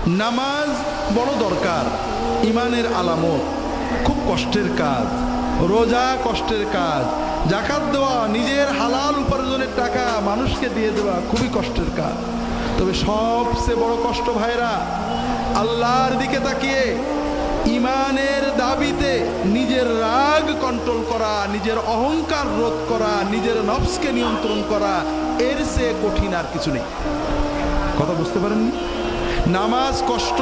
নামাজ বড় দরকার, ইমানের আলামত, খুব কষ্টের কাজ। রোজা কষ্টের কাজ, যাকাত দেওয়া, নিজের হালাল উপার্জনের টাকা মানুষকে দিয়ে দেওয়া খুবই কষ্টের কাজ। তবে সবচেয়ে বড় কষ্ট ভাইরা, আল্লাহর দিকে তাকিয়ে ইমানের দাবিতে নিজের রাগ কন্ট্রোল করা, নিজের অহংকার রোধ করা, নিজের নফসকে নিয়ন্ত্রণ করা, এর চেয়ে কঠিন আর কিছু নেই। কথা বুঝতে পারেননি? নামাজ কষ্ট,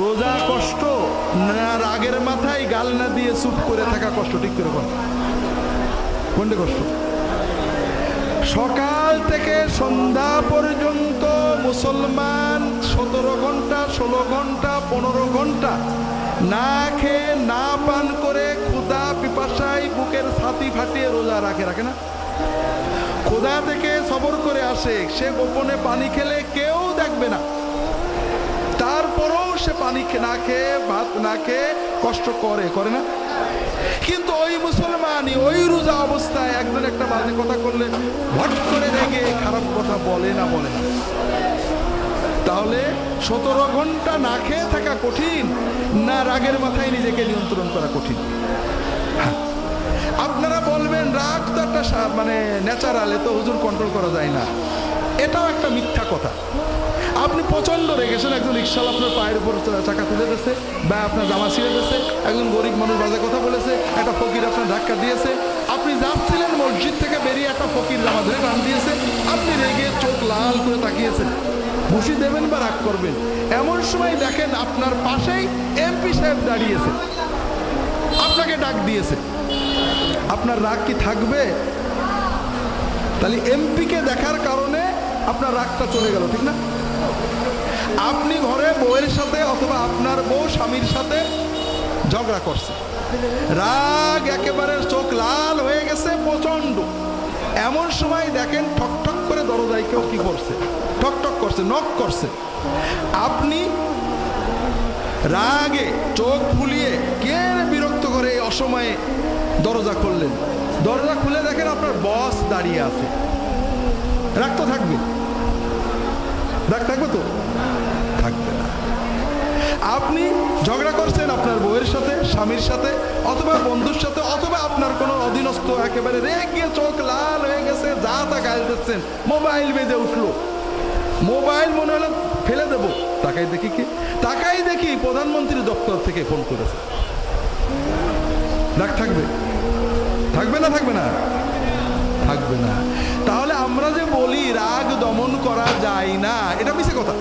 রোজা কষ্ট, না রাগের মাথায় গাল না দিয়ে চুপ করে থাকা কষ্ট। ঠিক করে কোনটা কষ্ট? সকাল থেকে সন্ধ্যা পর্যন্ত মুসলমান 17 ঘন্টা 16 ঘন্টা 15 ঘন্টা না খেয়ে না পান করে ক্ষুধা পিপাসায় বুকের ছাতি ফাটিয়ে রোজা রাখে না? ক্ষুধা থেকে সবর করে আসে, সে গোপনে পানি খেলে কেউ দেখবে না, তারপরেও সে পানি না খেয়ে ভাত না খেয়ে কষ্ট করে না? কিন্তু ওই মুসলমানই ওই রোজা অবস্থায় একজন একটা বাজে কথা করলে ভট করে রেগে খারাপ কথা বলে না? তাহলে 17 ঘন্টা না খেয়ে থাকা কঠিন, না রাগের মাথায় নিজেকে নিয়ন্ত্রণ করা কঠিন? আপনারা বলবেন রাগ তো একটা মানে ন্যাচারাল, এ তো হুজুর কন্ট্রোল করা যায় না। এটাও একটা মিথ্যা কথা। আপনি প্রচন্ড রেগেছেন, একজন রিক্সাওয়ালা আপনার পায়ের উপর চাকা তুলে দিয়েছে বা আপনার জামা ছিঁড়ে দিয়েছে, একজন গরিব মানুষ বাজে কথা বলেছে, একটা ফকির আপনার ধাক্কা দিয়েছে, আপনি যাচ্ছিলেন মসজিদ থেকে বেরিয়ে একটা ফকির জামা ধরে টান দিয়েছে, আপনি রেগে চোখ লাল করে তাকিয়েছেন, ঘুষি দেবেন বা রাগ করবেন। এমন সময় দেখেন আপনার পাশেই এমপি সাহেব দাঁড়িয়েছে, আপনাকে ডাক দিয়েছে, আপনার রাগ কি থাকবে? তাহলে এমপিকে দেখার কারণে আপনার রাগটা চলে গেল, ঠিক না? আপনি ঘরে বউয়ের সাথে অথবা আপনার বউ স্বামীর সাথে ঝগড়া করছে, রাগ একেবারে চোখ লাল হয়ে গেছে প্রচন্ড। এমন সময় দেখেন ঠক ঠক করে দরজায় কেউ কি করছে, ঠক ঠক করছে, নক করছে। আপনি রাগে চোখ ফুলিয়ে কে বিরক্ত করে এই অসময়ে দরজা খুললেন, দরজা খুলে দেখেন আপনার বস দাঁড়িয়ে আছে, রাগ তো থাকবে? রাগ থাকবে তো? থাকবে না। আপনি ঝগড়া করছেন আপনার বউয়ের সাথে, স্বামীর সাথে, অথবা বন্ধুর সাথে, অথবা আপনার কোনো অধীনস্থ, একেবারে রেগে চোখ লাল হয়ে গেছে, যা তা গাল দিচ্ছেন, মোবাইল বেজে উঠলো, মোবাইল মনে হলো ফেলে দেবো, তাকাই দেখি প্রধানমন্ত্রী দপ্তর থেকে ফোন করেছে। রাগ থাকবে? থাকবে না? থাকবে না? থাকবে না। তাহলে আমরা যে বলি রাগ দমন করা যায় না, এটা মিছে কথা।